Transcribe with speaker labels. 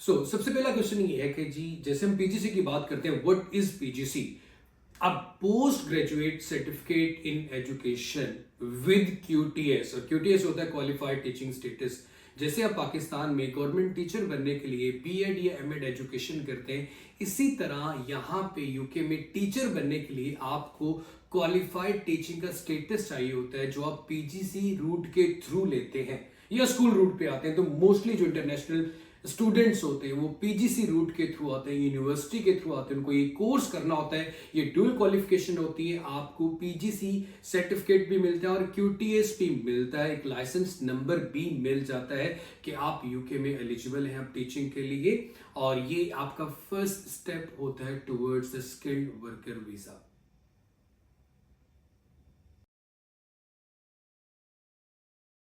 Speaker 1: सबसे पहला क्वेश्चन ये है कि जी जैसे हम पीजीसी की बात करते हैं, व्हाट इज पीजीसी? अब post graduate certificate in education with QTS, और क्यूटीएस होता है क्वालिफाइड टीचिंग स्टेटस। जैसे आप पाकिस्तान में गवर्नमेंट टीचर बनने के लिए बीएड या एमएड एजुकेशन करते हैं, इसी तरह यहाँ पे यूके में टीचर बनने के लिए आपको क्वालिफाइड टीचिंग का स्टेटस चाहिए होता है, जो आप पीजीसी रूट के थ्रू लेते हैं या स्कूल रूट पे आते हैं। तो मोस्टली जो इंटरनेशनल स्टूडेंट्स होते हैं वो पीजीसी रूट के थ्रू आते हैं, यूनिवर्सिटी के थ्रू आते हैं, उनको ये कोर्स करना होता है, ये ड्यूल क्वालिफिकेशन होती है। आपको पीजीसी सर्टिफिकेट भी मिलता है और क्यूटीएस भी मिलता है, एक लाइसेंस नंबर भी मिल जाता है कि आप यूके में एलिजिबल हैं आप टीचिंग के लिए। और ये आपका फर्स्ट स्टेप होता है towards the skilled worker visa.